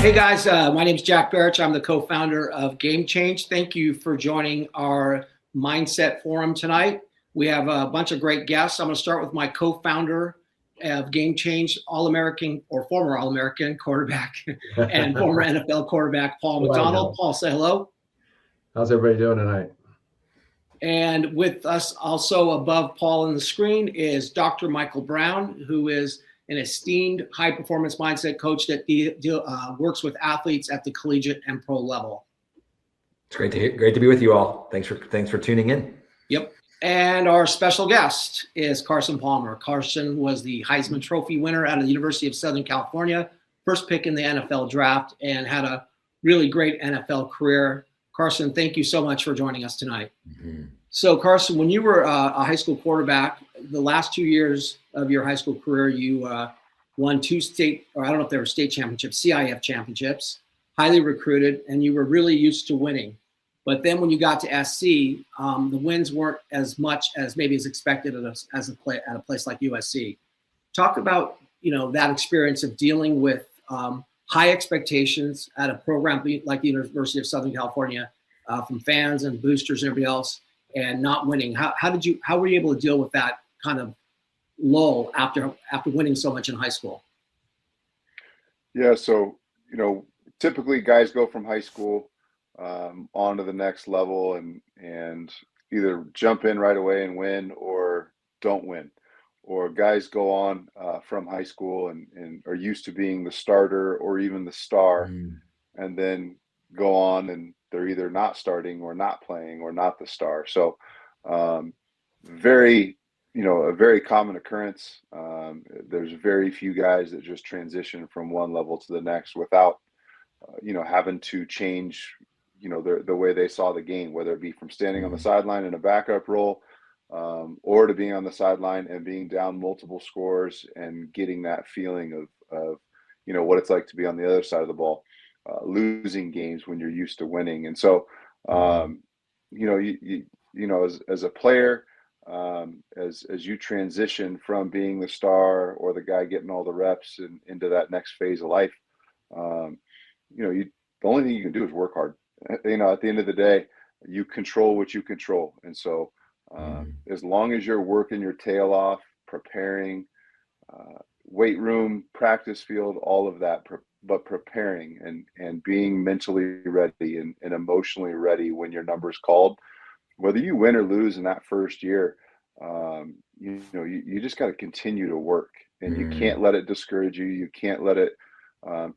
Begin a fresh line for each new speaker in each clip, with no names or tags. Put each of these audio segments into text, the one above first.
Hey guys, my name is Jack Baric. I'm the co-founder of GameChange. Thank you for joining our Mindset Forum tonight. We have a bunch of great guests. I'm going to start with my co-founder of GameChange, All-American or former All-American quarterback and former NFL quarterback, Paul McDonald. Paul, say hello.
How's everybody doing tonight?
And with us also above Paul on the screen is Dr. Michael Brown, who is an esteemed high-performance mindset coach that works with athletes at the collegiate and pro level.
It's great to hear. Great to be with you all. Thanks for tuning in.
Yep. And our special guest is Carson Palmer. Carson was the Heisman Trophy winner out of the University of Southern California, first pick in the NFL draft, and had a really great NFL career. Carson, thank you so much for joining us tonight. Mm-hmm. So, Carson, when you were a high school quarterback, the last 2 years of your high school career, you won 2 state, or I don't know if they were state championships, CIF championships, highly recruited, and you were really used to winning. But then when you got to SC, the wins weren't as much as maybe as expected at a place like USC. Talk about that experience of dealing with high expectations at a program like the University of Southern California from fans and boosters and everybody else, and not winning. How were you able to deal with that kind of lull after winning so much in high school?
Yeah, so typically guys go from high school on to the next level and either jump in right away and win or don't win, or guys go on from high school and are used to being the starter or even the star, and then go on and they're either not starting or not playing or not the star. So a very common occurrence. There's very few guys that just transition from one level to the next without having to change the way they saw the game, whether it be from standing on the sideline in a backup role, or to being on the sideline and being down multiple scores and getting that feeling of what it's like to be on the other side of the ball, losing games when you're used to winning. And so as a player, as you transition from being the star or the guy getting all the reps and into that next phase of life, the only thing you can do is work hard. At the end of the day, you control what you control. And so as long as you're working your tail off, preparing, weight room, practice field, all of that, but preparing and being mentally ready and emotionally ready when your number's called, whether you win or lose in that first year, you just got to continue to work, and you can't let it discourage you. You can't let it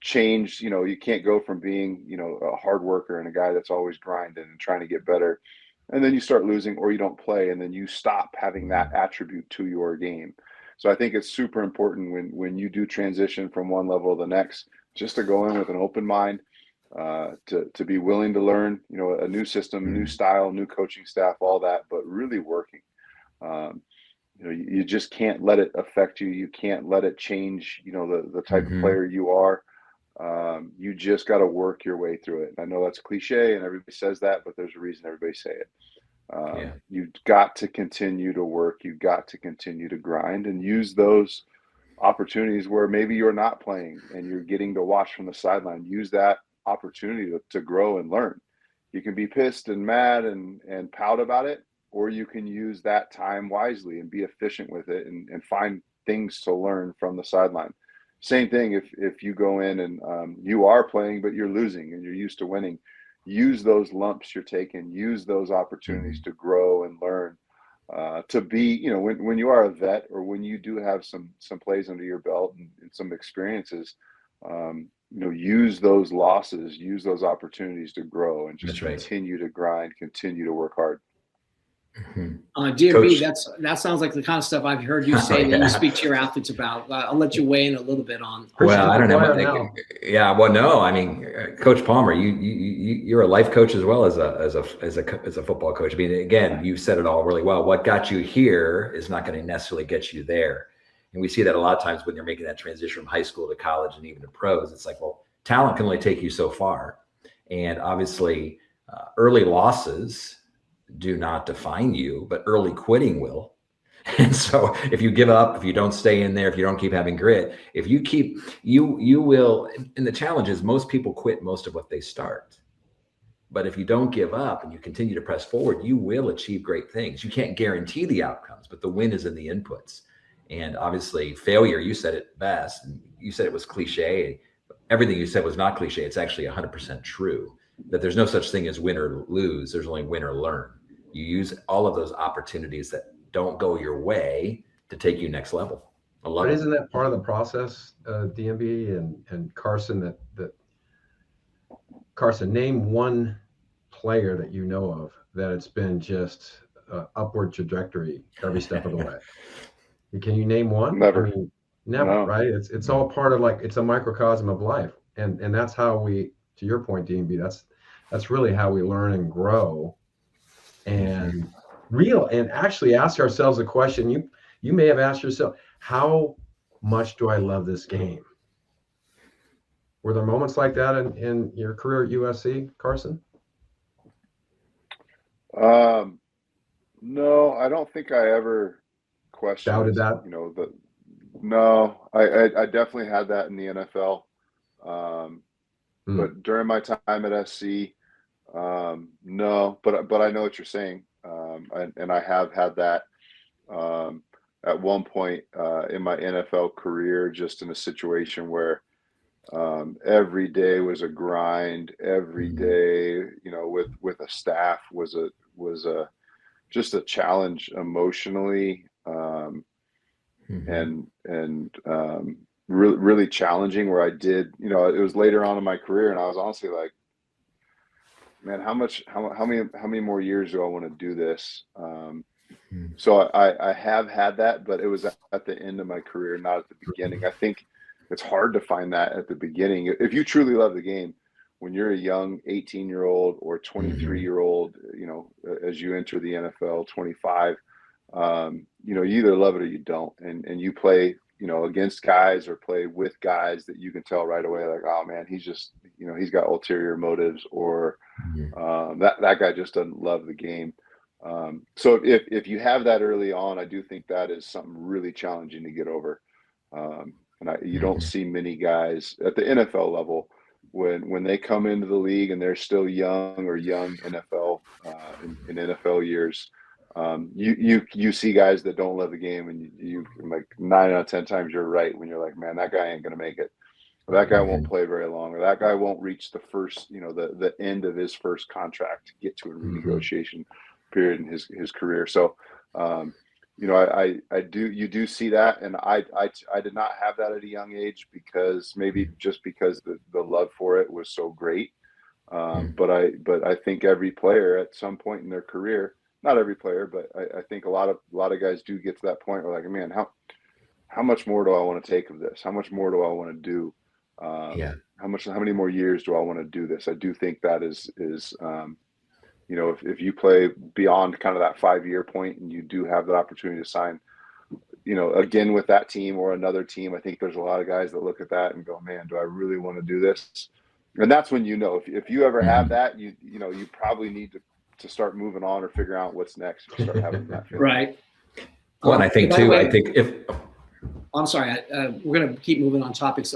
change. You can't go from being, a hard worker and a guy that's always grinding and trying to get better, and then you start losing or you don't play, and then you stop having that attribute to your game. So I think it's super important when you do transition from one level to the next, just to go in with an open mind, to be willing to learn, a new system, new style, new coaching staff, all that, but really working. You just can't let it affect you. You can't let it change, the type of player you are. You just got to work your way through it. And I know that's cliche and everybody says that, but there's a reason everybody say it. You've got to continue to work. You've got to continue to grind and use those opportunities where maybe you're not playing and you're getting to watch from the sideline. Use that opportunity to grow and learn. You can be pissed and mad and pout about it, or you can use that time wisely and be efficient with it and find things to learn from the sideline. Same thing if you go in and you are playing but you're losing and you're used to winning. Use those lumps you're taking. Use those opportunities to grow and learn. To be, when you are a vet, or when you do have some plays under your belt and some experiences, use those losses, use those opportunities to grow and just continue to grind, continue to work hard.
DMB, that sounds like the kind of stuff I've heard you say that you speak to your athletes about. I'll let you weigh in a little bit on.
Well, I don't know. Well, no. I mean, Coach Palmer, you're a life coach as well as a football coach. I mean, again, you said it all really well. What got you here is not going to necessarily get you there, and we see that a lot of times when you're making that transition from high school to college and even to pros. It's like, well, talent can only take you so far, and obviously, early losses do not define you, but early quitting will. And so if you give up, if you don't stay in there, if you don't keep having grit, if you keep, you will, and the challenge is most people quit most of what they start. But if you don't give up and you continue to press forward, you will achieve great things. You can't guarantee the outcomes, but the win is in the inputs. And obviously failure, you said it best. And you said it was cliche. Everything you said was not cliche. It's actually 100% true, that there's no such thing as win or lose. There's only win or learn. You use all of those opportunities that don't go your way to take you next level. I love
But
it.
isn't that part of the process, DMB and Carson, that Carson, name one player that you know of that it's been just upward trajectory every step of the way? Can you name one?
Never.
I mean, never,
No.
right? It's all part of, like, it's a microcosm of life. And that's how we, to your point, DMB, that's really how we learn and grow and actually ask ourselves a question you may have asked yourself: how much do I love this game? Were there moments like that in your career at USC, Carson?
No, I don't think I ever questioned,
Doubted that?
no, I definitely had that in the NFL. But during my time at SC, no, but I know what you're saying. And I have had that at one point in my NFL career, just in a situation where every day was a grind. Every day, with a staff was just a challenge emotionally, and really, really challenging, where I did, it was later on in my career, and I was honestly like, man, how many more years do I want to do this? So I have had that, but it was at the end of my career, not at the beginning. I think it's hard to find that at the beginning. If you truly love the game, when you're a young 18-year-old or 23-year-old, as you enter the NFL, 25, you either love it or you don't. And you play, against guys or play with guys that you can tell right away, like, oh man, he's just, he's got ulterior motives, or that guy just doesn't love the game. So if you have that early on, I do think that is something really challenging to get over. You don't see many guys at the NFL level when they come into the league and they're still young NFL in NFL years. You see guys that don't love the game, and you like 9 out of 10 times you're right when you're like, man, that guy ain't gonna make it. Or that guy won't play very long, or that guy won't reach the first, the end of his first contract to get to a renegotiation period in his career. So, you do see that, and I did not have that at a young age, because the love for it was so great. But I think every player at some point in their career, not every player, but I think a lot of guys do get to that point where, like, man, how much more do I want to take of this? How much more do I want to do? How many more years do I want to do this? I do think that is if you play beyond kind of that 5-year point, and you do have that opportunity to sign, again with that team or another team, I think there's a lot of guys that look at that and go, man, do I really want to do this? And that's when, if you ever have that, you probably need to start moving on or figure out what's next. You start having that feeling.
Right.
Well, and I think too,
I'm sorry, we're going to keep moving on topics.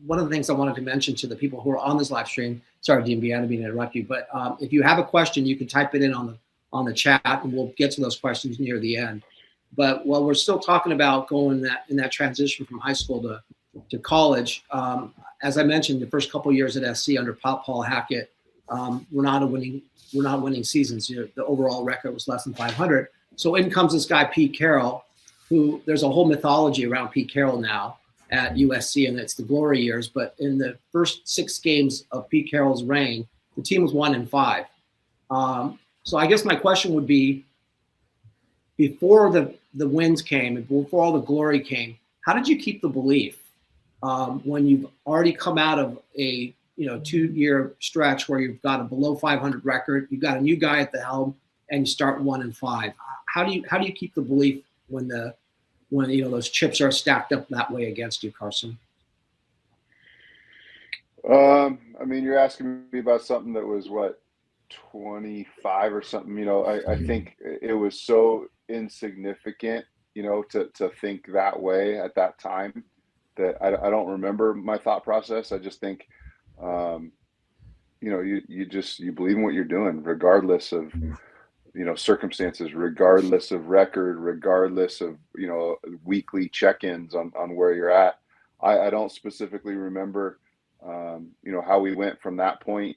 One of the things I wanted to mention to the people who are on this live stream, sorry, DMB, I didn't mean to interrupt you, but if you have a question, you can type it in on the chat, and we'll get to those questions near the end. But while we're still talking about going in that transition from high school to college, as I mentioned, the first couple of years at SC under Paul Hackett, we're not winning seasons. The overall record was less than 500. So in comes this guy Pete Carroll, who there's a whole mythology around Pete Carroll now at USC, and it's the glory years. But in the first 6 games of Pete Carroll's reign, the team was 1-5. So I guess my question would be, before the wins came and before all the glory came, how did you keep the belief when you've already come out of a 2-year stretch where you've got a below 500 record, you've got a new guy at the helm, and you start 1-5? How do you keep the belief when those chips are stacked up that way against you, Carson?
I mean, you're asking me about something that was 25 or something. I think it was so insignificant to think that way at that time. That I don't remember my thought process. I just think, you believe in what you're doing, regardless of, circumstances, regardless of record, regardless of, weekly check-ins on where you're at. I don't specifically remember, how we went from that point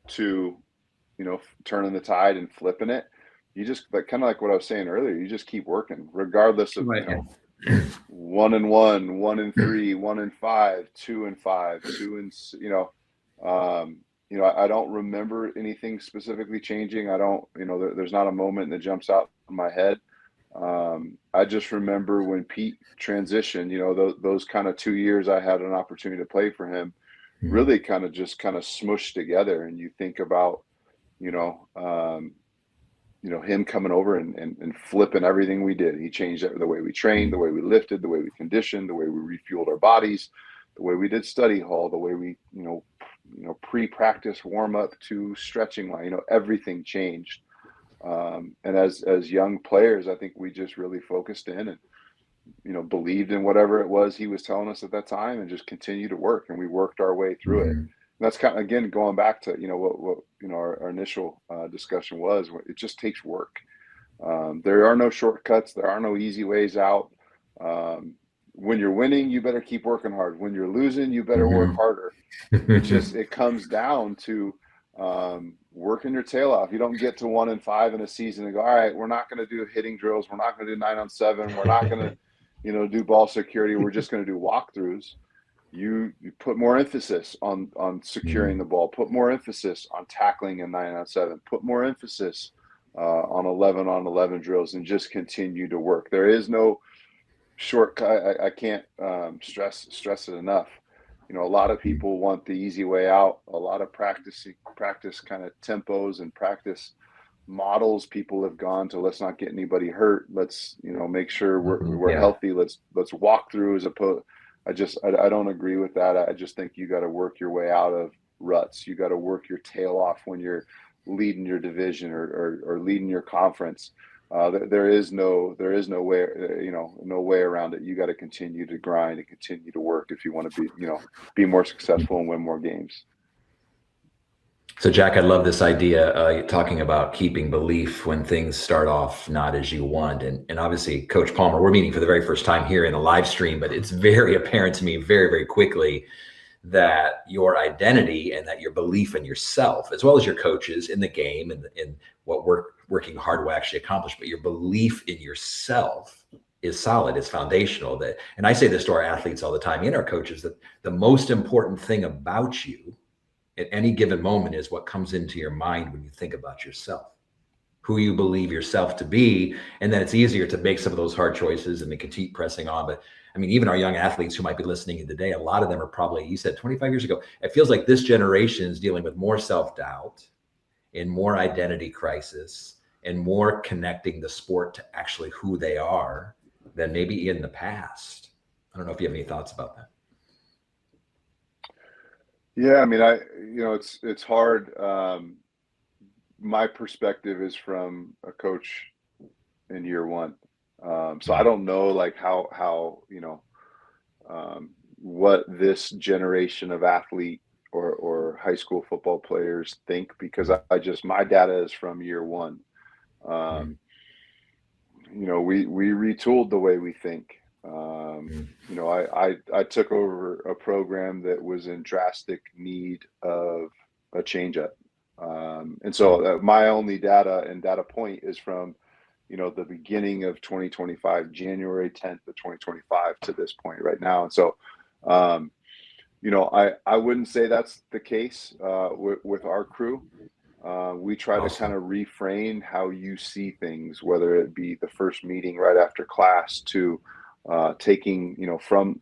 to, turning the tide and flipping it. You just kind of like what I was saying earlier, you just keep working regardless of,
Right.
1-1, 1-3, 1-5, 2-5, 2 I don't remember anything specifically changing. I don't, there's not a moment that jumps out in my head. I just remember when Pete transitioned, those kind of 2 years I had an opportunity to play for him, really kind of smushed together. And you think about, him coming over and flipping everything we did. He changed the way we trained, the way we lifted, the way we conditioned, the way we refueled our bodies, the way we did study hall, the way we, pre-practice warm up to stretching line, everything changed. And as young players, I think we just really focused in and, believed in whatever it was he was telling us at that time and just continued to work. And we worked our way through it. And that's kind of, again, going back to, what our initial discussion was, it just takes work. There are no shortcuts. There are no easy ways out. When you're winning, you better keep working hard. When you're losing, you better work harder. It comes down to working your tail off. You don't get to 1-5 in a season and go, all right, we're not going to do hitting drills. We're not going to do 9-on-7. We're not going to, do ball security. We're just going to do walkthroughs. You put more emphasis on securing the ball, put more emphasis on tackling a 9-on-7, put more emphasis on 11-on-11 drills, and just continue to work. There is no shortcut. I can't stress it enough. A lot of people want the easy way out. A lot of practice kind of tempos and practice models people have gone to. Let's not get anybody hurt. Let's make sure we're healthy. Let's walk through as opposed. I don't agree with that. I just think you got to work your way out of ruts. You got to work your tail off when you're leading your division or leading your conference. There is no way, no way around it. You got to continue to grind and continue to work if you want to be more successful and win more games.
So Jack, I love this idea, talking about keeping belief when things start off not as you want. And obviously, Coach Palmer, we're meeting for the very first time here in a live stream, but it's very apparent to me very, very quickly that your identity and that your belief in yourself, as well as your coaches in the game and in what working hard will actually accomplish, but your belief in yourself is solid, it's foundational. And I say this to our athletes all the time and our coaches, that the most important thing about you at any given moment is what comes into your mind when you think about yourself, who you believe yourself to be. And then it's easier to make some of those hard choices and to keep pressing on. But I mean, even our young athletes who might be listening in today, a lot of them are probably, you said 25 years ago, it feels like this generation is dealing with more self-doubt and more identity crisis and more connecting the sport to actually who they are than maybe in the past. I don't know if you have any thoughts about that.
Yeah, I mean, it's hard. My perspective is from a coach in year one. So I don't know like how what this generation of athlete or high school football players think, because my data is from year one. We retooled the way we think. I took over a program that was in drastic need of a changeup. And so my only data point is from, the beginning of 2025, January 10th of 2025 to this point right now. And so, I wouldn't say that's the case with our crew. We try to kind of reframe how you see things, whether it be the first meeting right after class to taking, from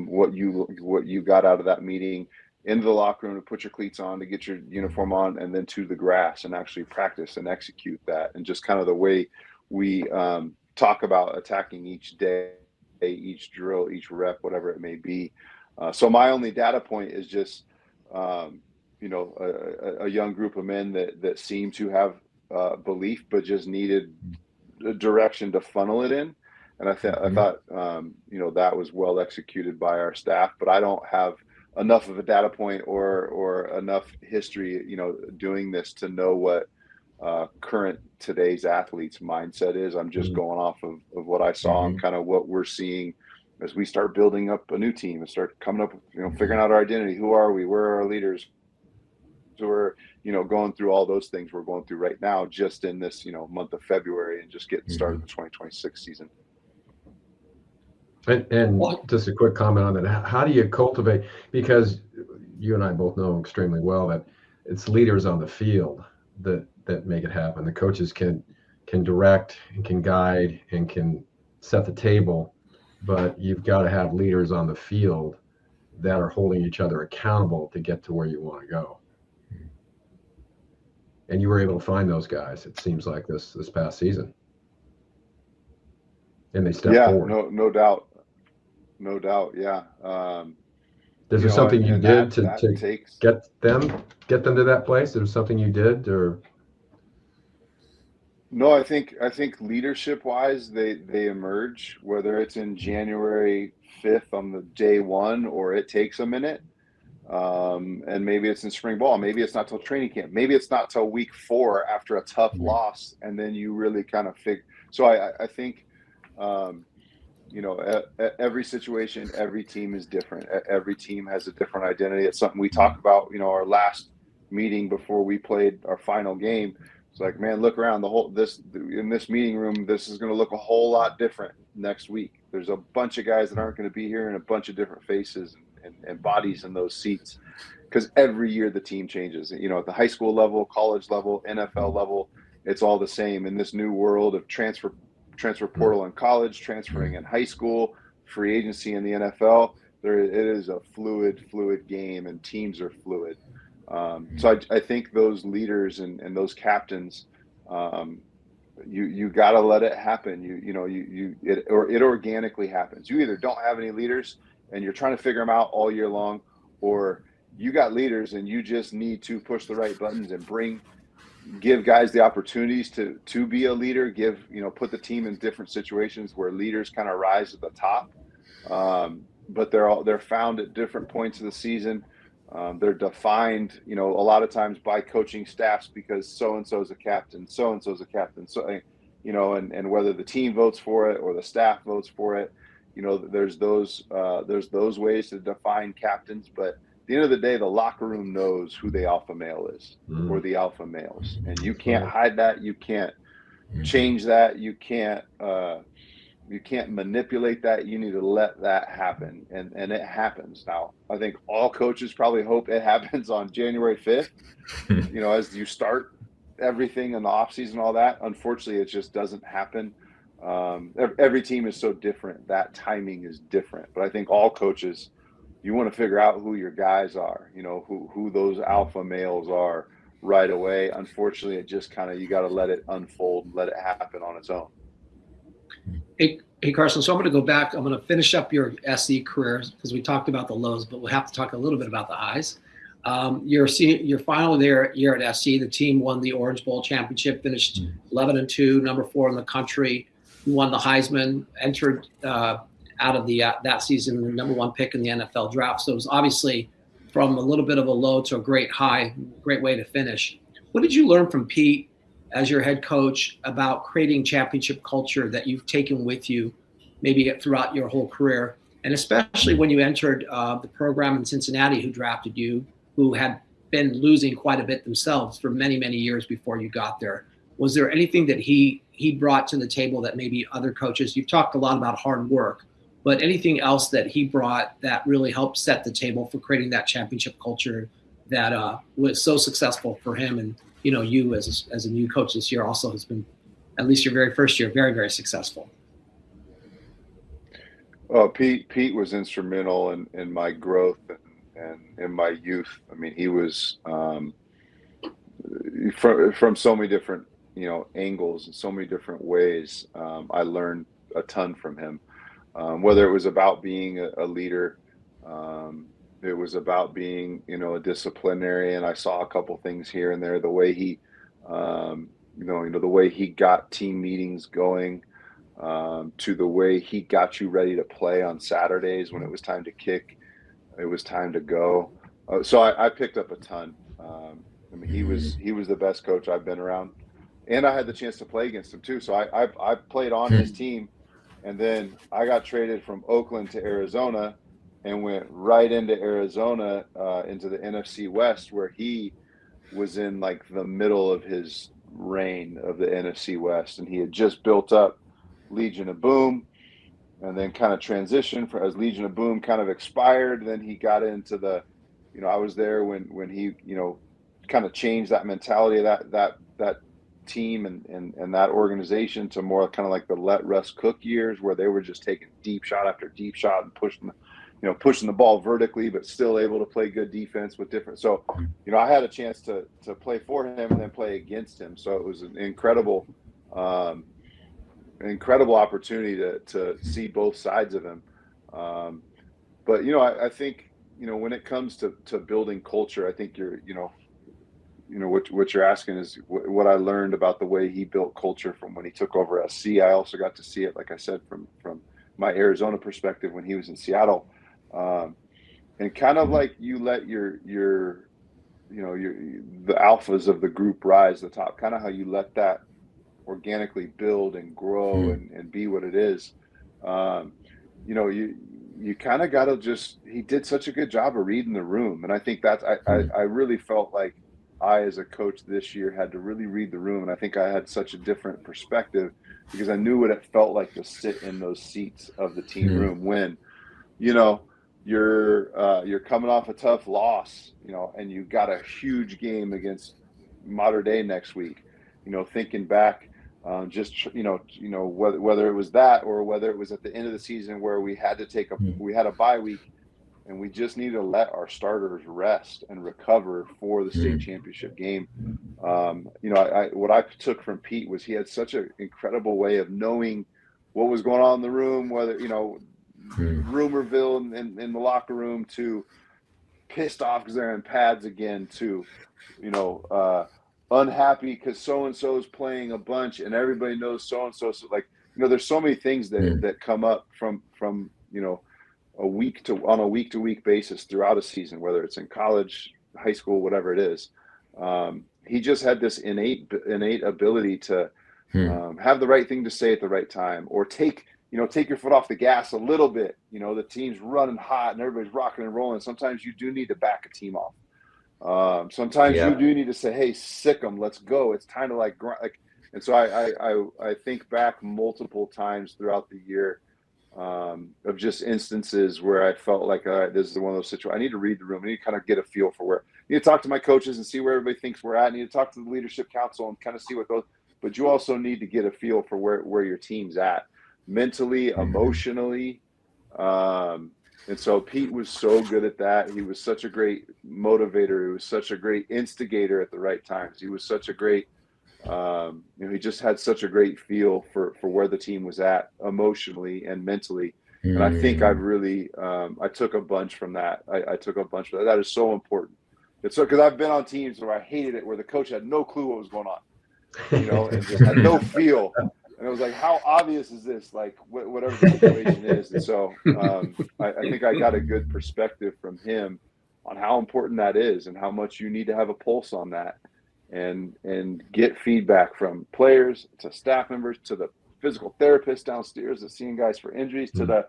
what you got out of that meeting into the locker room to put your cleats on, to get your uniform on, and then to the grass and actually practice and execute that. And just kind of the way we talk about attacking each day, each drill, each rep, whatever it may be. So my only data point is just, a young group of men that seem to have belief, but just needed a direction to funnel it in. And I thought, that was well executed by our staff, but I don't have enough of a data point or enough history, doing this to know what current today's athletes mindset is. I'm just going off of what I saw and kind of what we're seeing as we start building up a new team and start coming up with, figuring out our identity. Who are we? Where are our leaders? So we're, going through all those things we're going through right now, just in this, month of February, and just getting started the 2026 season.
And just a quick comment on that. How do you cultivate, because you and I both know extremely well that it's leaders on the field that make it happen. The coaches can direct and can guide and can set the table, but you've got to have leaders on the field that are holding each other accountable to get to where you want to go. And you were able to find those guys, it seems like, this past season. And they stepped forward.
No doubt. Yeah.
Is there something you did to get them to that place? Is there something you did, or?
No, I think leadership wise, they emerge, whether it's in January 5th on the day one, or it takes a minute. And maybe it's in spring ball. Maybe it's not till training camp. Maybe it's not till week 4 after a tough loss. And then you really kind of so I think, every situation, every team is different. Every team has a different identity. It's something we talk about, our last meeting before we played our final game. It's like, man, look around in this meeting room, this is going to look a whole lot different next week. There's a bunch of guys that aren't going to be here and a bunch of different faces and bodies in those seats, because every year the team changes. At the high school level, college level, NFL level, it's all the same in this new world of transfer portal in college, transferring in high school, free agency in the NFL. It is a fluid game, and teams are fluid. So I think those leaders and those captains, you got to let it happen. It organically happens. You either don't have any leaders and you're trying to figure them out all year long, or you got leaders and you just need to push the right buttons and give guys the opportunities to be a leader, put the team in different situations where leaders kind of rise at the top. But they're found at different points of the season. They're defined, a lot of times by coaching staffs, because so-and-so is a captain, so-and-so is a captain. So, and whether the team votes for it or the staff votes for it, there's those ways to define captains. But at the end of the day, the locker room knows who the alpha male is, or the alpha males. And you can't hide that. You can't change that. You can't manipulate that. You need to let that happen. And it happens. Now, I think all coaches probably hope it happens on January 5th, as you start everything in the offseason, all that. Unfortunately, it just doesn't happen. Every team is so different. That timing is different. But I think all coaches, you want to figure out who your guys are, who those alpha males are right away. Unfortunately, it just you got to let it unfold and let it happen on its own.
Hey, Carson, so I'm going to go back. I'm going to finish up your SC career, because we talked about the lows, but we'll have to talk a little bit about the highs. Your final year at SC, the team won the Orange Bowl championship, finished 11-2, number 4 in the country. You won the Heisman, entered out of that season the number 1 pick in the NFL draft. So it was obviously from a little bit of a low to a great high, great way to finish. What did you learn from Pete as your head coach about creating championship culture that you've taken with you maybe throughout your whole career? And especially when you entered the program in Cincinnati, who drafted you, who had been losing quite a bit themselves for many, many years before you got there. Was there anything that he brought to the table that maybe other coaches, you've talked a lot about hard work, but anything else that he brought that really helped set the table for creating that championship culture that was so successful for him? And, you as a new coach this year also has been, at least your very first year, very, very successful.
Well, Pete was instrumental in my growth and in my youth. I mean, he was from so many different, angles and so many different ways. I learned a ton from him, whether it was about being a leader, it was about being, a disciplinarian. I saw a couple things here and there, the way he, the way he got team meetings going, to the way he got you ready to play on Saturdays when it was time to kick, it was time to go. So I picked up a ton. I mean, he was the best coach I've been around, and I had the chance to play against him too. So I played on his team, and then I got traded from Oakland to Arizona, and went right into Arizona, into the NFC West, where he was in like the middle of his reign of the NFC West, and he had just built up Legion of Boom, and then kind of transitioned as Legion of Boom kind of expired. Then he got into the, I was there when he, kind of changed that mentality of that team and that organization to more kind of like the let Russ cook years, where they were just taking deep shot after deep shot and pushing the ball vertically, but still able to play good defense with different. So, I had a chance to play for him and then play against him. So it was an incredible opportunity to see both sides of him. But, I think, when it comes to building culture, I think what you're asking is what I learned about the way he built culture from when he took over SC. I also got to see it, like I said, from my Arizona perspective when he was in Seattle. And kind of like you let the alphas of the group rise to the top, kind of how you let that organically build and grow and be what it is. You kind of got to he did such a good job of reading the room. And I think I really felt like I, as a coach this year, had to really read the room. And I think I had such a different perspective because I knew what it felt like to sit in those seats of the team room when, you're coming off a tough loss, and you got a huge game against Mater Dei next week, thinking back, whether it was that or whether it was at the end of the season where we had to we had a bye week and we just needed to let our starters rest and recover for the state championship game. What I took from Pete was he had such an incredible way of knowing what was going on in the room, whether, rumorville in the locker room, to pissed off because they're in pads again, to, unhappy because so-and-so is playing a bunch and everybody knows so-and-so. So there's so many things that come up from, a week to week basis throughout a season, whether it's in college, high school, whatever it is. He just had this innate ability to have the right thing to say at the right time, or take your foot off the gas a little bit. The team's running hot and everybody's rocking and rolling. Sometimes you do need to back a team off. Sometimes you do need to say, hey, sick them, let's go. It's time to and so I think back multiple times throughout the year of just instances where I felt like, all right, this is one of those situations. I need to read the room. I need to kind of get a feel for where. I need to talk to my coaches and see where everybody thinks we're at. I need to talk to the leadership council and kind of see what those. But you also need to get a feel for where your team's at mentally, emotionally. And so Pete was so good at that. He was such a great motivator. He was such a great instigator at the right times. He was such a great, he just had such a great feel for where the team was at emotionally and mentally. And I think I've really, I took a bunch from that. I took a bunch of that. That is so important. It's so, because I've been on teams where I hated it, where the coach had no clue what was going on, and just had no feel. And it was like, how obvious is this? Like, whatever the situation is. And so I think I got a good perspective from him on how important that is and how much you need to have a pulse on that and get feedback from players to staff members to the physical therapist downstairs that's seeing guys for injuries to the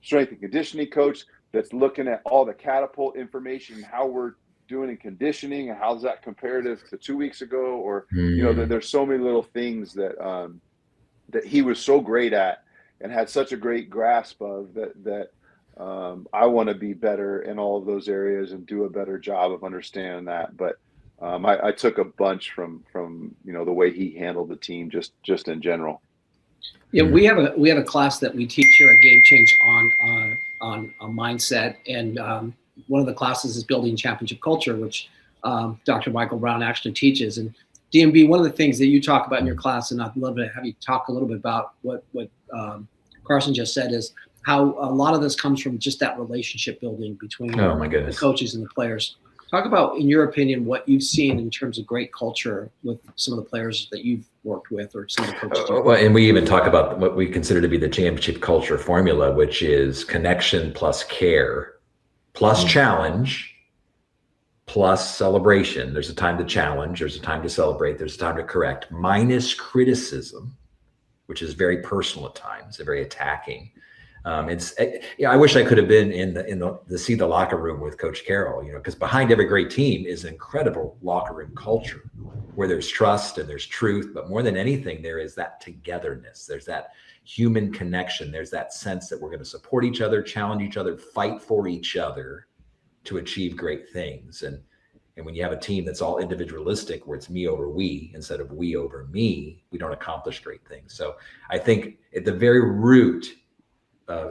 strength and conditioning coach that's looking at all the catapult information, how we're doing in conditioning and how's that comparative to 2 weeks ago, or there's so many little things that that he was so great at and had such a great grasp of that I want to be better in all of those areas and do a better job of understanding that. But I took a bunch from the way he handled the team just in general.
Yeah, we have a class that we teach here at GameChange on mindset, and one of the classes is building championship culture, which Dr. Michael Brown actually teaches. And DMB, one of the things that you talk about in your class, and I'd love to have you talk a little bit about what Carson just said, is how a lot of this comes from just that relationship building between the coaches and the players. Talk about, in your opinion, what you've seen in terms of great culture with some of the players that you've worked with, or some of the coaches.
Well, and we even talk about what we consider to be the championship culture formula, which is connection plus care, plus challenge, plus celebration. There's a time to challenge, there's a time to celebrate, there's a time to correct, minus criticism, which is very personal at times and very attacking. I wish I could have been in the locker room with Coach Carroll, because behind every great team is an incredible locker room culture where there's trust and there's truth, but more than anything, there is that togetherness. There's that human connection. There's that sense that we're going to support each other, challenge each other, fight for each other to achieve great things. And when you have a team that's all individualistic, where it's me over we instead of we over me, we don't accomplish great things. So I think at the very root,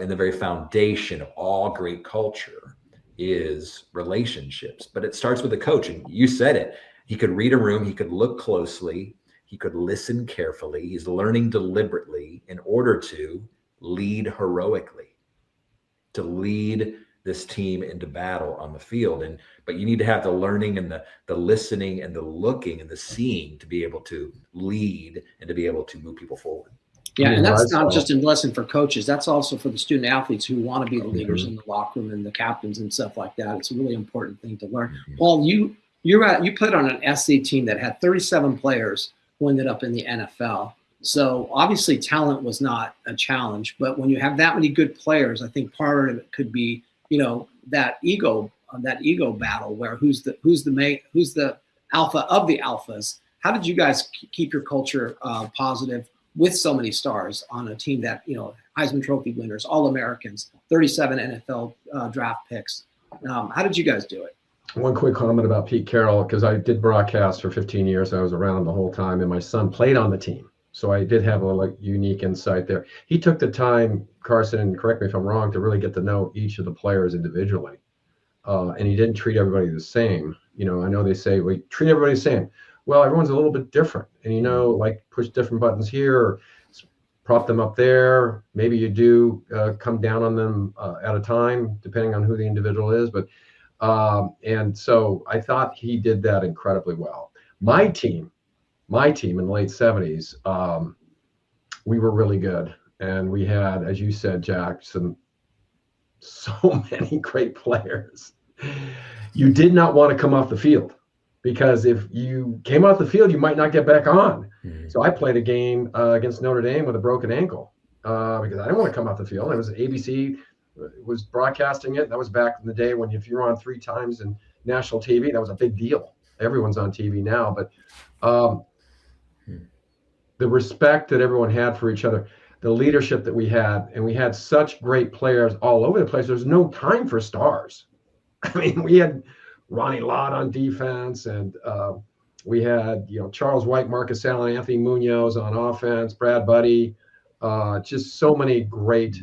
in the very foundation of all great culture is relationships, but it starts with the coach. And you said it, he could read a room, he could look closely, he could listen carefully. He's learning deliberately in order to lead heroically, to lead this team into battle on the field. But you need to have the learning and the listening and the looking and the seeing to be able to lead and to be able to move people forward.
Yeah, and that's not just a lesson for coaches. That's also for the student athletes who want to be the leaders in the locker room and the captains and stuff like that. It's a really important thing to learn. Paul, you played on an SC team that had 37 players who ended up in the NFL. So obviously talent was not a challenge, but when you have that many good players, I think part of it could be, that ego battle where who's the alpha of the alphas. How did you guys keep your culture positive with so many stars on a team that, Heisman Trophy winners, All-Americans, 37 NFL draft picks? How did you guys do it?
One quick comment about Pete Carroll, because I did broadcast for 15 years. I was around the whole time, and my son played on the team. So I did have a little unique insight there. He took the time, Carson, and correct me if I'm wrong, to really get to know each of the players individually. And he didn't treat everybody the same. I know they say, we treat everybody the same. Well, everyone's a little bit different. And, push different buttons here, or prop them up there. Maybe you do come down on them at a time, depending on who the individual is. But and so I thought he did that incredibly well. My team in the late 70s, we were really good. And we had, as you said, Jack, so many great players. You did not want to come off the field, because if you came off the field, you might not get back on. So I played a game against Notre Dame with a broken ankle because I didn't want to come off the field. It was ABC was broadcasting it. That was back in the day when if you were on 3 times in national TV, that was a big deal. Everyone's on TV now, but the respect that everyone had for each other, the leadership that we had, and we had such great players all over the place. There's no time for stars. I mean, we had Ronnie Lott on defense, and we had Charles White, Marcus Allen, Anthony Munoz on offense, Brad Buddy, just so many great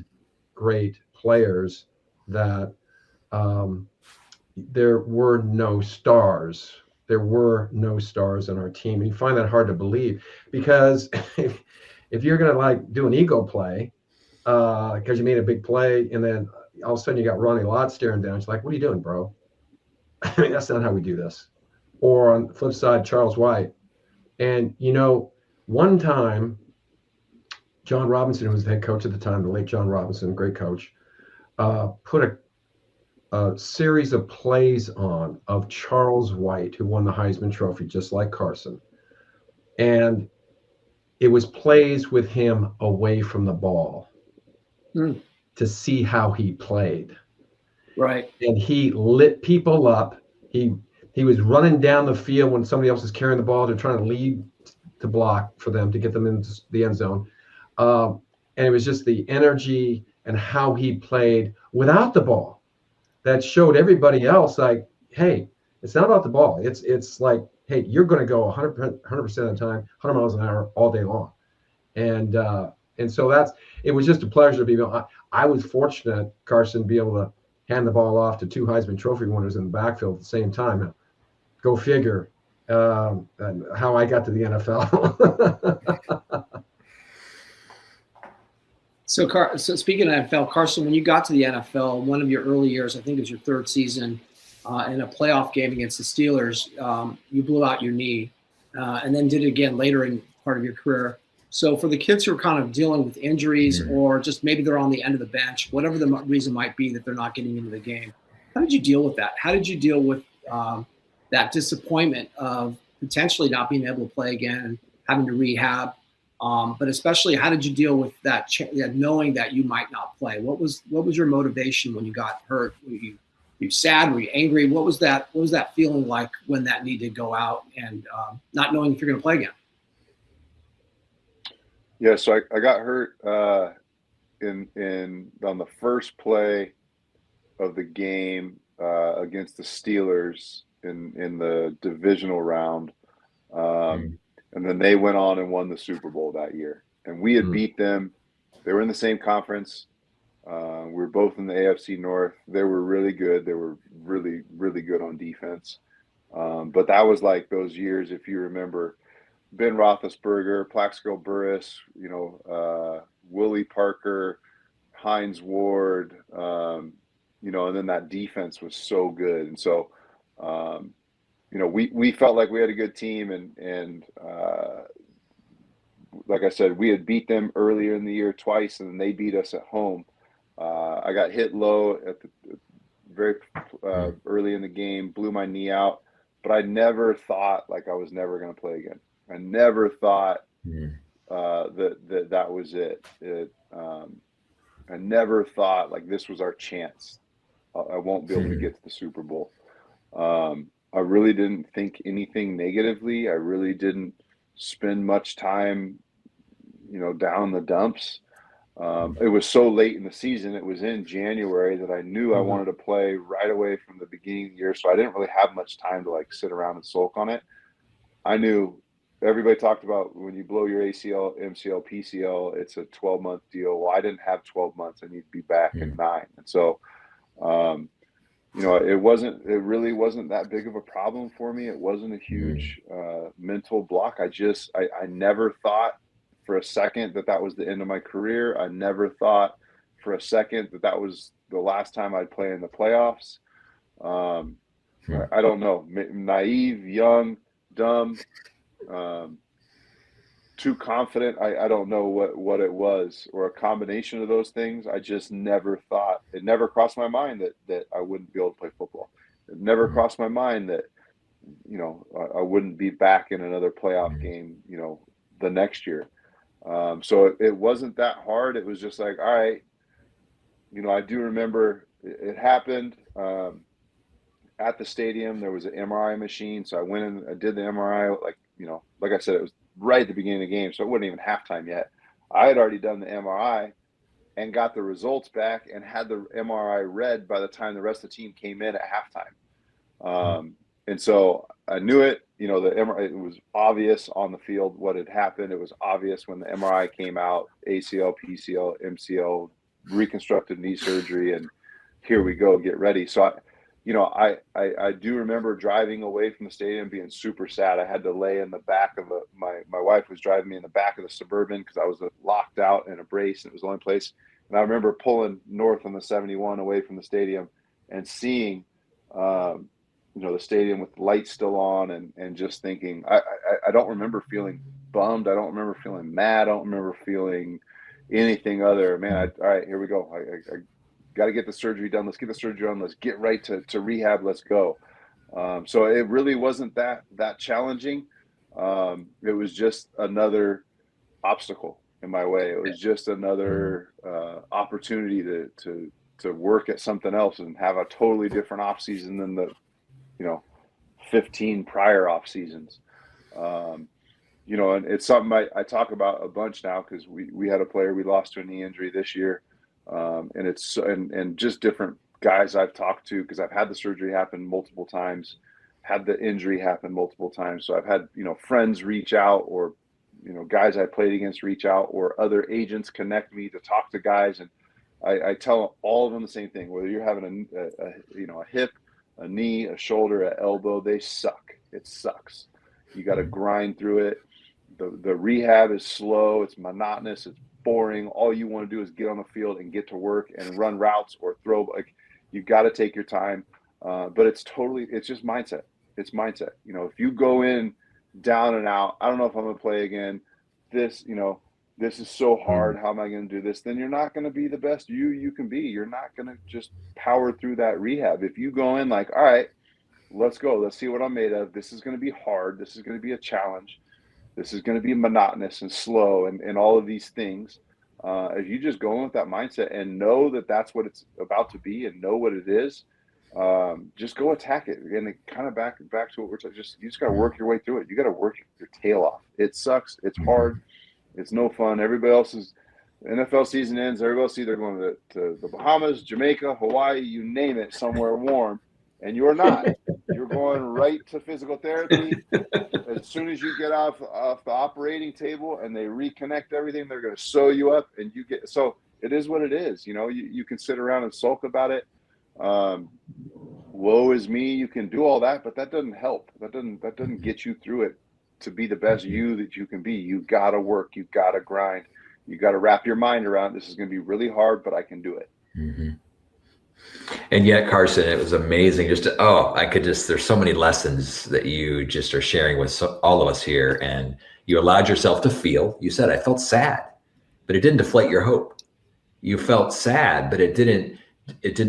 players that there were no stars. There were no stars in our team, and you find that hard to believe, because if you're gonna do an ego play because you made a big play, and then all of a sudden you got Ronnie Lott staring down, it's like, what are you doing, bro? I mean, that's not how we do this. Or on the flip side, Charles White. And, one time, John Robinson, who was the head coach at the time, the late John Robinson, great coach, put a series of plays on of Charles White, who won the Heisman Trophy, just like Carson. And it was plays with him away from the ball to see how he played.
Right. And
he lit people up. He was running down the field when somebody else is carrying the ball. They're trying to lead to block for them to get them into the end zone. And it was just the energy and how he played without the ball that showed everybody else, like, hey, it's not about the ball. It's like, hey, you're going to go 100% of the time, 100 miles an hour all day long. And so it was just a pleasure to be able. I was fortunate, Carson, to be able to hand the ball off to 2 Heisman Trophy winners in the backfield at the same time. Go figure how I got to the NFL.
So speaking of NFL, Carson, when you got to the NFL, one of your early years, I think it was your 3rd season, in a playoff game against the Steelers. You blew out your knee, and then did it again later in part of your career. So for the kids who are kind of dealing with injuries, or just maybe they're on the end of the bench, whatever the reason might be that they're not getting into the game, how did you deal with that? How did you deal with that disappointment of potentially not being able to play again and having to rehab? But especially, how did you deal with that, knowing that you might not play? What was your motivation when you got hurt? Were you sad? Were you angry? What was that feeling like when that knee did go out and not knowing if you're going to play again?
Yeah, so I got hurt on the first play of the game against the Steelers in the divisional round, and then they went on and won the Super Bowl that year, and we had beat them. They were in the same conference. We were both in the AFC North. They were really good. They were really, really good on defense. But that was like those years, if you remember, Ben Roethlisberger, Plaxico Burress, Willie Parker, Hines Ward, and then that defense was so good. And so, we felt like we had a good team, and like I said, we had beat them earlier in the year twice, and they beat us at home. I got hit low at the very early in the game, blew my knee out, but I never thought like I was never going to play again. I never thought that was it. I never thought like this was our chance. I won't be able to get to the Super Bowl. I really didn't think anything negatively. I really didn't spend much time, down the dumps. It was so late in the season. It was in January that I knew I wanted to play right away from the beginning of the year. So I didn't really have much time to like sit around and sulk on it. I knew everybody talked about when you blow your ACL, MCL, PCL, it's a 12-month deal. Well, I didn't have 12 months. I need to be back in 9. And so, it really wasn't that big of a problem for me. It wasn't a huge mental block. I never thought for a second that was the end of my career. I never thought for a second that was the last time I'd play in the playoffs. I don't know, naive, young, dumb, too confident. I don't know what it was, or a combination of those things. I just never thought, it never crossed my mind that I wouldn't be able to play football. It never crossed my mind that, I wouldn't be back in another playoff game, the next year. So it wasn't that hard. It was just like, all right, I do remember it happened at the stadium. There was an MRI machine. So I went in, I did the MRI, like I said, it was right at the beginning of the game. So it wasn't even halftime yet. I had already done the MRI and got the results back and had the MRI read by the time the rest of the team came in at halftime. And so I knew it, the MRI, it was obvious on the field what had happened. It was obvious when the MRI came out, ACL, PCL, MCL, reconstructed knee surgery, and here we go, get ready. So I do remember driving away from the stadium being super sad. I had to lay in the back of my wife was driving me in the back of the Suburban because I was locked out in a brace, and it was the only place. And I remember pulling north on the 71 away from the stadium and seeing, the stadium with the lights still on, and just thinking, I don't remember feeling bummed. I don't remember feeling mad. I don't remember feeling anything other. Man, all right, here we go. I got to get the surgery done. Let's get the surgery done. Let's get right to rehab. Let's go. So it really wasn't that challenging. It was just another obstacle in my way. It was just another opportunity to work at something else and have a totally different off season than the 15 prior off seasons. And it's something I talk about a bunch now because we had a player we lost to a knee injury this year. And it's and just different guys I've talked to, because I've had the surgery happen multiple times, had the injury happen multiple times. So I've had, friends reach out, or, guys I played against reach out, or other agents connect me to talk to guys. And I tell all of them the same thing, whether you're having a hip, a knee, a shoulder, an elbow, they suck. It sucks. You got to grind through it. The rehab is slow. It's monotonous. It's boring. All you want to do is get on the field and get to work and run routes or throw. Like, you got to take your time. But it's just mindset. It's mindset. You know, if you go in down and out, I don't know if I'm going to play again. This is so hard. How am I going to do this? Then you're not going to be the best you can be. You're not going to just power through that rehab. If you go in like, all right, let's go. Let's see what I'm made of. This is going to be hard. This is going to be a challenge. This is going to be monotonous and slow and all of these things. If you just go in with that mindset and know that that's what it's about to be and know what it is, just go attack it. And kind of back to what we're talking. You just got to work your way through it. You got to work your tail off. It sucks. It's hard. It's no fun. Everybody else's NFL season ends. Everybody else either going to the Bahamas, Jamaica, Hawaii, you name it, somewhere warm, and you're not. You're going right to physical therapy. As soon as you get off the operating table and they reconnect everything, they're going to sew you up, and you get. So it is what it is. You know, you can sit around and sulk about it. Woe is me. You can do all that, but that doesn't help. That doesn't get you through it. To be the best you that you can be, you gotta work, you gotta grind, you gotta wrap your mind around this is going to be really hard, but I can do it.
And yet, Carson, it was amazing. There's so many lessons that you just are sharing with all of us here, and you allowed yourself to feel. You said, I felt sad, but it didn't deflate your hope. You felt sad, but it didn't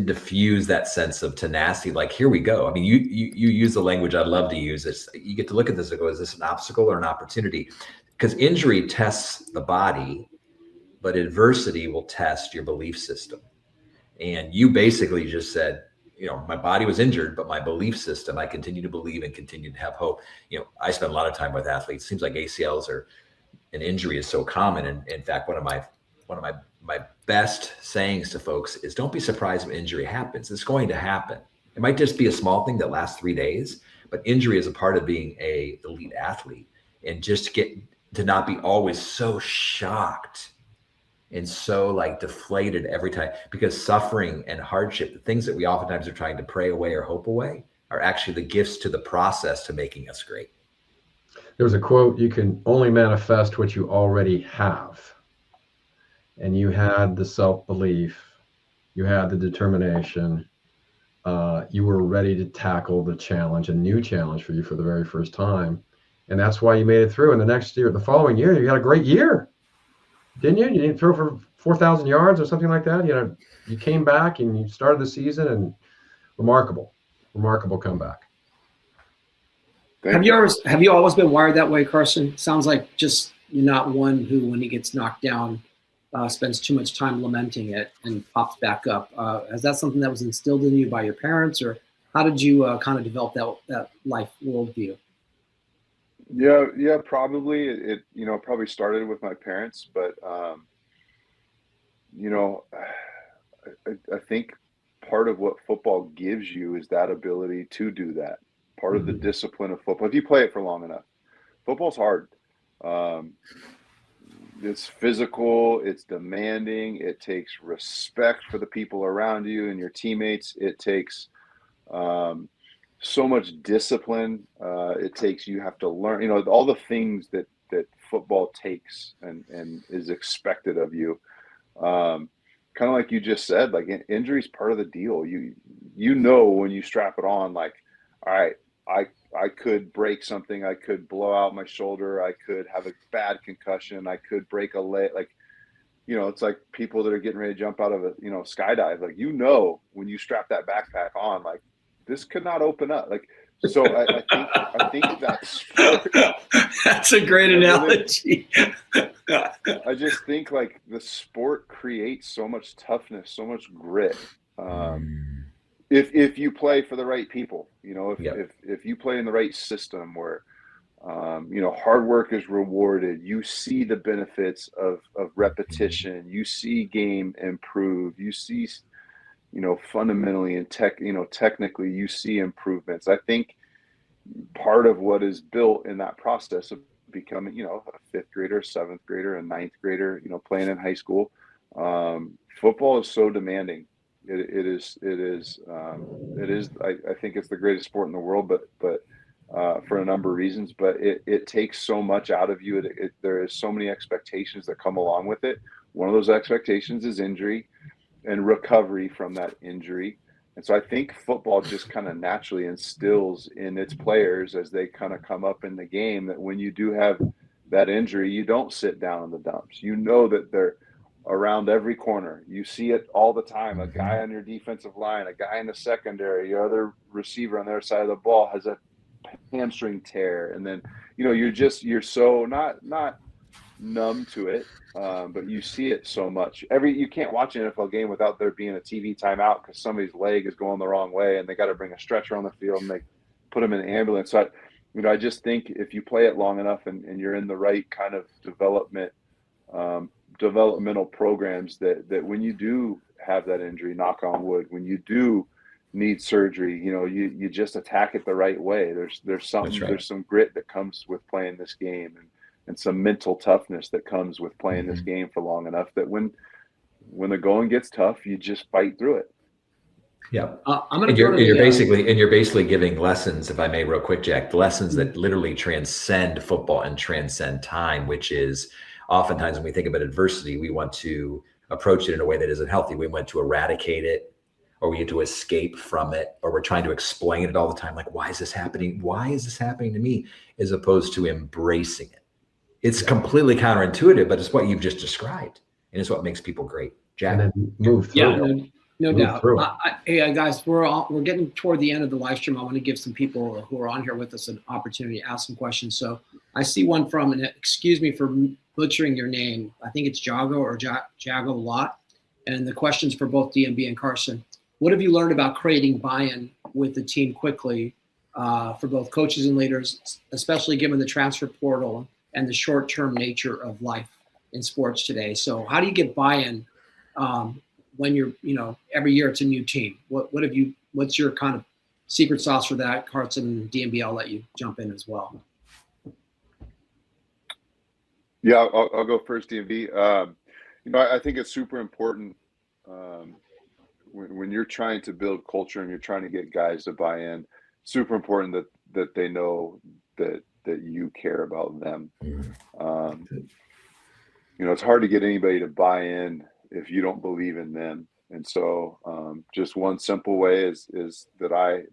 diffuse that sense of tenacity. Like, here we go. I mean, you use the language I'd love to use. You get to look at this and go, is this an obstacle or an opportunity? Because injury tests the body, but adversity will test your belief system. And you basically just said, you know, my body was injured, but my belief system, I continue to believe and continue to have hope. You know, I spend a lot of time with athletes. It seems like ACLs an injury is so common. And in fact, one of my best sayings to folks is, don't be surprised when injury happens. It's going to happen. It might just be a small thing that lasts 3 days, but injury is a part of being a elite athlete. And just get to not be always so shocked and so like deflated every time, because suffering and hardship, the things that we oftentimes are trying to pray away or hope away, are actually the gifts to the process to making us great.
There was a quote, you can only manifest what you already have. And you had the self-belief, you had the determination, you were ready to tackle the challenge, a new challenge for you for the very first time. And that's why you made it through. And the following year, you had a great year. Didn't you? You didn't throw for 4,000 yards or something like that. You came back and you started the season, and remarkable comeback.
Have you always been wired that way, Carson? Sounds like just you're not one who, when he gets knocked down, spends too much time lamenting it and pops back up. Is that something that was instilled in you by your parents, or how did you kind of develop that life worldview?
Yeah, probably. It probably started with my parents, but I think part of what football gives you is that ability to do that. Part of the discipline of football, if you play it for long enough. Football's hard. It's physical, it's demanding, it takes respect for the people around you and your teammates. It takes so much discipline. You have to learn, all the things that football takes and is expected of you. Kind of like you just said, like injury is part of the deal. When you strap it on, like, all right, I could break something. I could blow out my shoulder. I could have a bad concussion. I could break a leg. Like, it's like people that are getting ready to jump out of a, skydive. Like, when you strap that backpack on, like, this could not open up. Like, so I think that sport.
That's a great analogy.
I just think like the sport creates so much toughness, so much grit. If you play for the right people, if you play in the right system where, hard work is rewarded, you see the benefits of repetition, you see game improve, you see, fundamentally and technically you see improvements. I think part of what is built in that process of becoming, a fifth grader, seventh grader, a ninth grader, playing in high school, football is so demanding. It is. I think it's the greatest sport in the world, but for a number of reasons. But it takes so much out of you. There is so many expectations that come along with it. One of those expectations is injury and recovery from that injury. And so I think football just kind of naturally instills in its players as they kind of come up in the game that when you do have that injury, you don't sit down in the dumps. You know that they're around every corner. You see it all the time. A guy on your defensive line, a guy in the secondary, your other receiver on their side of the ball has a hamstring tear. And then, you're so not numb to it, but you see it so much. You can't watch an NFL game without there being a TV timeout because somebody's leg is going the wrong way and they got to bring a stretcher on the field and they put them in an ambulance. So I just think if you play it long enough and you're in the right kind of developmental programs, that when you do have that injury, knock on wood, when you do need surgery, you just attack it the right way. There's some grit that comes with playing this game, and some mental toughness that comes with playing this game for long enough that when the going gets tough, you just fight through it.
Yeah.
You're
basically giving lessons, if I may, real quick, Jack, lessons that literally transcend football and transcend time, which is oftentimes when we think about adversity, we want to approach it in a way that isn't healthy. We want to eradicate it, or we get to escape from it, or we're trying to explain it all the time. Like, why is this happening? Why is this happening to me? As opposed to embracing it. It's completely counterintuitive, but it's what you've just described. And it's what makes people great. Jack.
And then move through.
Yeah, no doubt. Hey, guys, we're getting toward the end of the live stream. I want to give some people who are on here with us an opportunity to ask some questions. So I see one from, and excuse me for butchering your name. I think it's Jago or Jago Lot. And the question's for both DMB and Carson. What have you learned about creating buy-in with the team quickly for both coaches and leaders, especially given the transfer portal and the short-term nature of life in sports today? So how do you get buy-in when you're, every year it's a new team? What's your kind of secret sauce for that? Carson and DMB, I'll let you jump in as well.
Yeah, I'll go first, DMB. I think it's super important when you're trying to build culture and you're trying to get guys to buy in, super important that they know that you care about them. It's hard to get anybody to buy in if you don't believe in them. And so just one simple way is that I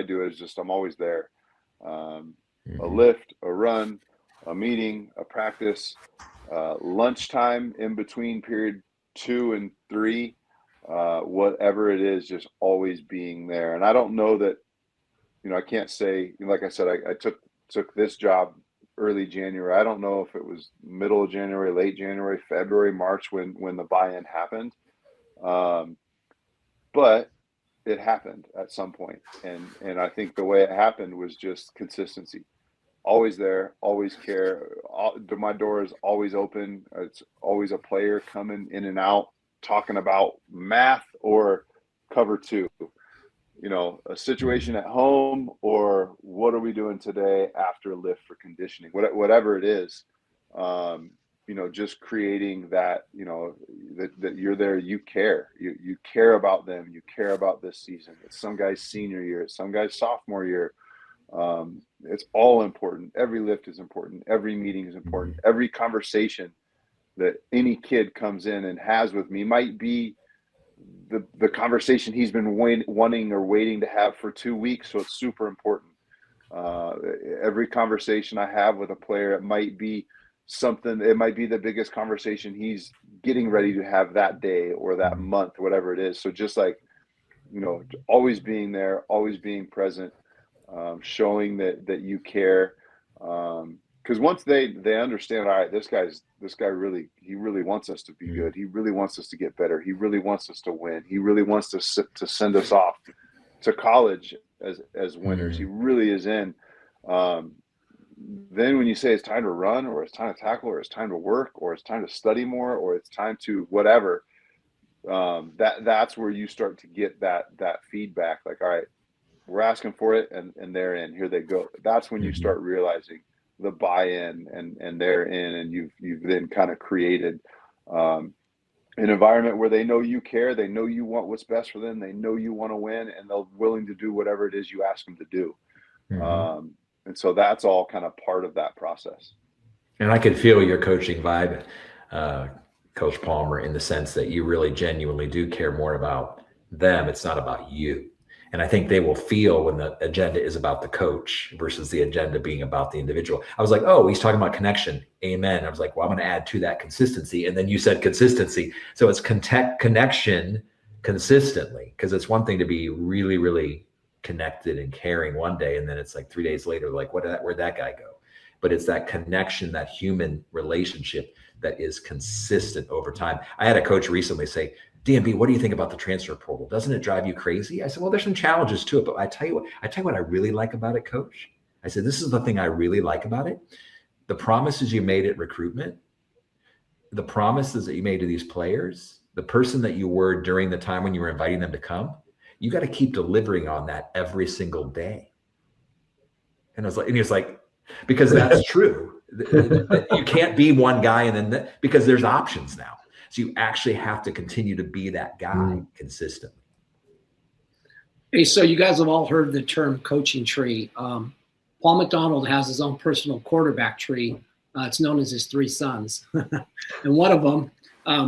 do is just I'm always there. A lift, a run, a meeting, a practice, lunchtime in between period 2 and 3, whatever it is, just always being there. And I don't know that, I can't say, like I said, I took this job early January. I don't know if it was middle of January, late January, February, March when the buy-in happened. But it happened at some point. And I think the way it happened was just consistency. Always there, always care. My door is always open. It's always a player coming in and out, talking about math or cover 2. A situation at home, or what are we doing today after a lift for conditioning, whatever it is, just creating that, that you're there, you care, you care about them, you care about this season. It's some guy's senior year, it's some guy's sophomore year. It's all important. Every lift is important. Every meeting is important. Every conversation that any kid comes in and has with me might be the conversation he's been wanting or waiting to have for 2 weeks. So it's super important. Every conversation I have with a player, it might be the biggest conversation he's getting ready to have that day or that month, whatever it is. So just like, always being there, always being present, showing that you care. Because once they understand, all right, this guy really wants us to be good. He really wants us to get better. He really wants us to win. He really wants to send us off to college as winners. He really is in. Then when you say it's time to run, or it's time to tackle, or it's time to work, or it's time to study more, or it's time to whatever, that's where you start to get that feedback. Like, all right, we're asking for it, and they're in. Here they go. That's when you start realizing the buy-in and they're in, and you've then kind of created an environment where they know you care, they know you want what's best for them, they know you want to win, and they're willing to do whatever it is you ask them to do. And so that's all kind of part of that process.
And I could feel your coaching vibe, Coach Palmer, in the sense that you really genuinely do care more about them. It's not about you. And I think they will feel when the agenda is about the coach versus the agenda being about the individual. I was like, oh, he's talking about connection. Amen. I was like, well, I'm going to add to that consistency. And then you said consistency. So it's connection consistently, because it's one thing to be really, really connected and caring one day. And then it's like 3 days later, like, where'd that guy go? But it's that connection, that human relationship that is consistent over time. I had a coach recently say, DMB, what do you think about the transfer portal? Doesn't it drive you crazy? I said, well, there's some challenges to it, but I tell you what I really like about it, coach. I said, this is the thing I really like about it. The promises you made at recruitment, the promises that you made to these players, the person that you were during the time when you were inviting them to come, you got to keep delivering on that every single day. And he was like, because that's true. You can't be one guy and then because there's options now. So you actually have to continue to be that guy consistently.
Hey, so you guys have all heard the term coaching tree. Paul McDonald has his own personal quarterback tree. It's known as his 3 sons. And one of them,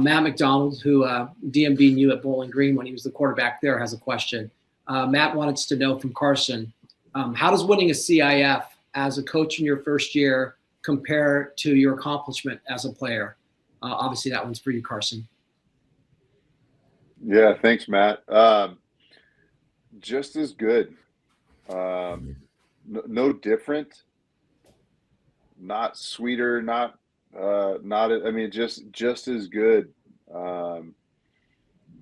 Matt McDonald, who DMB knew at Bowling Green when he was the quarterback there, has a question. Matt wanted to know from Carson, how does winning a CIF as a coach in your first year compare to your accomplishment as a player? Obviously, that one's for you, Carson.
Yeah, thanks, Matt. Just as good. No different. Not sweeter. Not. I mean, just as good. Whether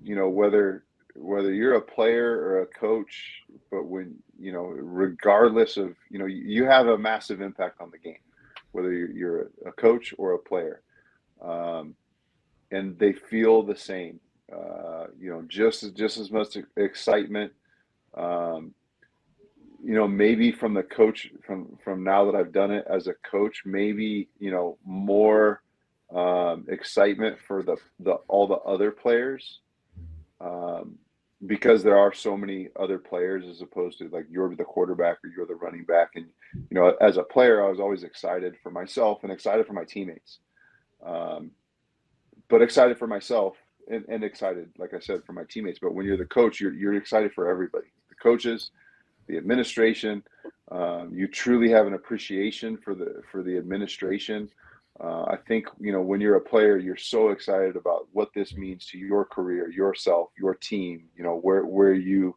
you're a player or a coach, but when regardless of you have a massive impact on the game, whether you're a coach or a player. And they feel the same, just as much excitement, maybe from the coach, from now that I've done it as a coach, maybe, more, excitement for all the other players, because there are so many other players as opposed to like you're the quarterback or you're the running back. And, as a player, I was always excited for myself and excited for my teammates. But excited for myself and excited, like I said, for my teammates. But when you're the coach, you're excited for everybody, the coaches, the administration. You truly have an appreciation for the administration. I think, when you're a player, you're so excited about what this means to your career, yourself, your team, where you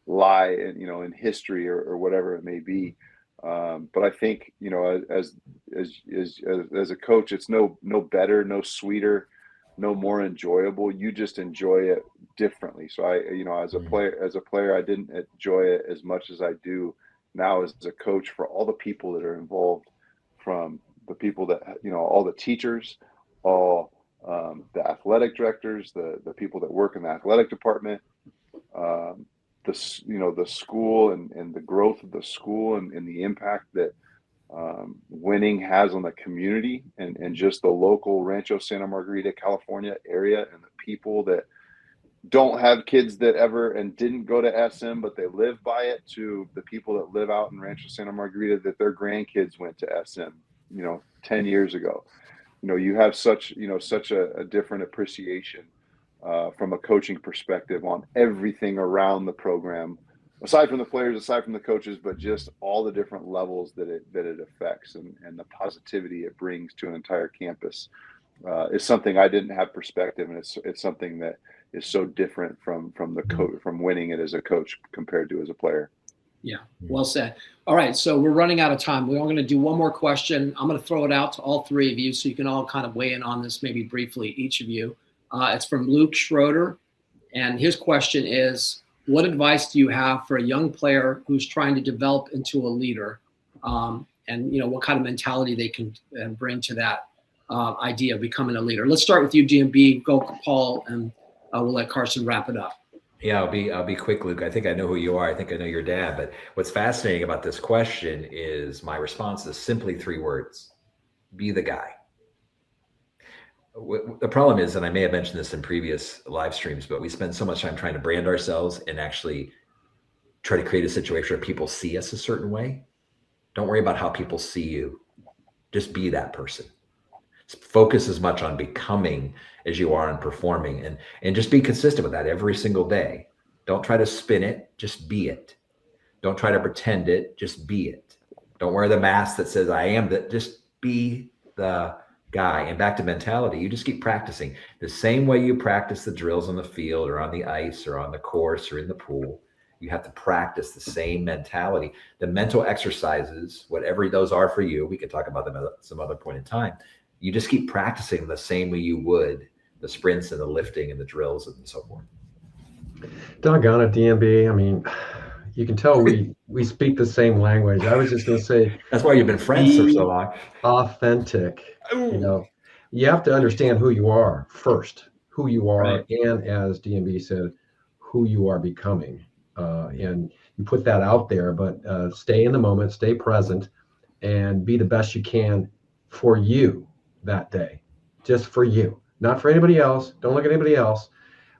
lie in history or whatever it may be. But I think, as a coach, it's no better, no sweeter, no more enjoyable. You just enjoy it differently. So as a player, I didn't enjoy it as much as I do now as a coach, for all the people that are involved, from the people that, all the teachers, all the athletic directors, the people that work in the athletic department, the school and the growth of the school and the impact that winning has on the community and just the local Rancho Santa Margarita, California area, and the people that don't have kids that ever and didn't go to SM, but they live by it, to the people that live out in Rancho Santa Margarita that their grandkids went to SM, 10 years ago. You have such a different appreciation from a coaching perspective on everything around the program, aside from the players, aside from the coaches, but just all the different levels that it affects and the positivity it brings to an entire campus is something I didn't have perspective, and it's something that is so different from winning it as a coach compared to as a player.
Yeah, well said. All right, so we're running out of time. We're going to do one more question. I'm going to throw it out to all 3 of you so you can all kind of weigh in on this, maybe briefly, each of you. It's from Luke Schroeder, and his question is, what advice do you have for a young player who's trying to develop into a leader, and what kind of mentality they can bring to that idea of becoming a leader? Let's start with you, DMB. Go, Paul, and we'll let Carson wrap it up.
Yeah, I'll be quick, Luke. I think I know who you are. I think I know your dad. But what's fascinating about this question is my response is simply 3 words: be the guy. The problem is, and I may have mentioned this in previous live streams, but we spend so much time trying to brand ourselves and actually try to create a situation where people see us a certain way. Don't worry about how people see you. Just be that person. Focus as much on becoming as you are on performing, and just be consistent with that every single day. Don't try to spin it, just be it. Don't try to pretend it, just be it. Don't wear the mask that says I am that, just be the guy. And back to mentality, you just keep practicing the same way you practice the drills on the field or on the ice or on the course or in the pool. You have to practice the same mentality. The mental exercises, whatever those are for you, we can talk about them at some other point in time. You just keep practicing the same way you would the sprints and the lifting and the drills and so forth.
Doggone it, DMB. I mean, you can tell we speak the same language. I was just going to say,
that's why you've been friends for so long.
Authentic. You know, you have to understand who you are first, who you are,
Right.
and as DMB said, who you are becoming. And you put that out there, but stay in the moment, stay present, and be the best you can for you that day, just for you, not for anybody else. Don't look at anybody else.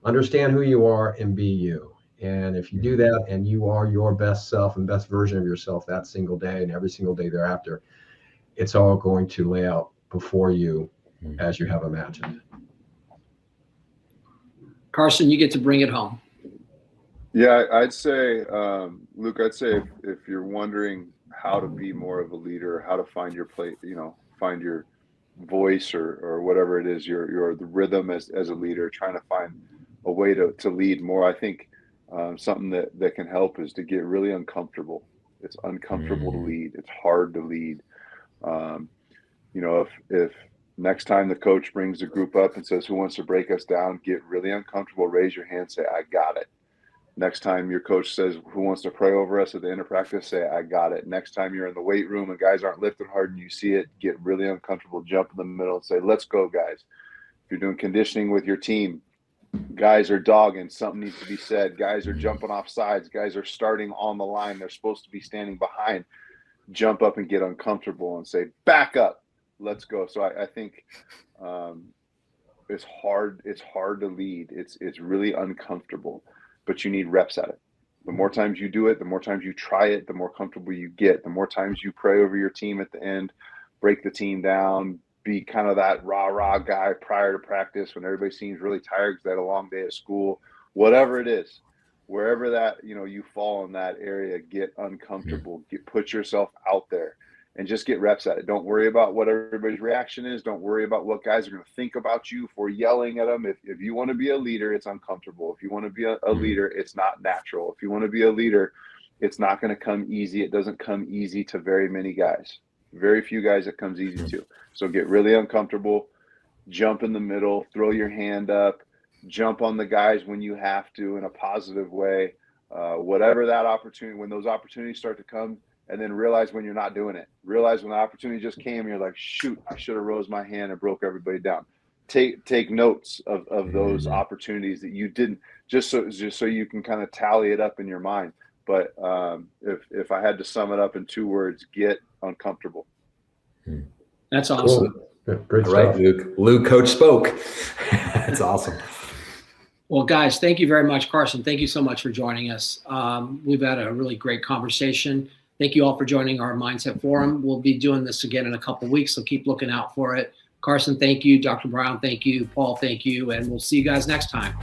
Understand who you are and be you. And if you do that and you are your best self and best version of yourself that single day and every single day thereafter, it's all going to lay out before you as you have imagined.
Carson, you get to bring it home.
Yeah, I'd say, Luke, I'd say if you're wondering how to be more of a leader, how to find your place, find your voice or whatever it is, the rhythm as a leader, trying to find a way to lead more. I think something that can help is to get really uncomfortable. It's uncomfortable to lead. It's hard to lead. If next time the coach brings the group up and says, who wants to break us down, get really uncomfortable, raise your hand, say, I got it. Next time your coach says, who wants to pray over us at the end of practice, say, I got it. Next time you're in the weight room and guys aren't lifting hard and you see it, get really uncomfortable, jump in the middle and say, let's go, guys. If you're doing conditioning with your team, guys are dogging, something needs to be said. Guys are jumping off sides. Guys are starting on the line. They're supposed to be standing behind. Jump up and get uncomfortable and say, back up, let's go. So I think it's hard to lead. It's really uncomfortable, but you need reps at it. The more times you do it, the more times you try it, the more comfortable you get. The more times you pray over your team at the end, break the team down, be kind of that rah-rah guy prior to practice when everybody seems really tired because they had a long day at school, whatever it is, wherever that, you fall in that area, get uncomfortable, put yourself out there and just get reps at it. Don't worry about what everybody's reaction is. Don't worry about what guys are going to think about you for yelling at them. If you want to be a leader, it's uncomfortable. If you want to be a leader, it's not natural. If you want to be a leader, it's not going to come easy. It doesn't come easy to very many guys. Very few guys it comes easy to. So get really uncomfortable, jump in the middle, throw your hand up, jump on the guys when you have to in a positive way. Whatever that opportunity, when those opportunities start to come, and then realize when you're not doing it. Realize when the opportunity just came, you're like, shoot, I should have rose my hand and broke everybody down. Take notes of those opportunities that you didn't, just so you can kind of tally it up in your mind. But if I had to sum it up in 2 words, get uncomfortable.
That's awesome.
Cool. Yeah, great
All
stuff.
right, Luke. Luke, coach spoke. That's awesome.
Well, guys, thank you very much. Carson, thank you so much for joining us. We've had a really great conversation. Thank you all for joining our Mindset Forum. We'll be doing this again in a couple of weeks, so keep looking out for it. Carson, thank you. Dr. Brown, thank you. Paul, thank you. And we'll see you guys next time.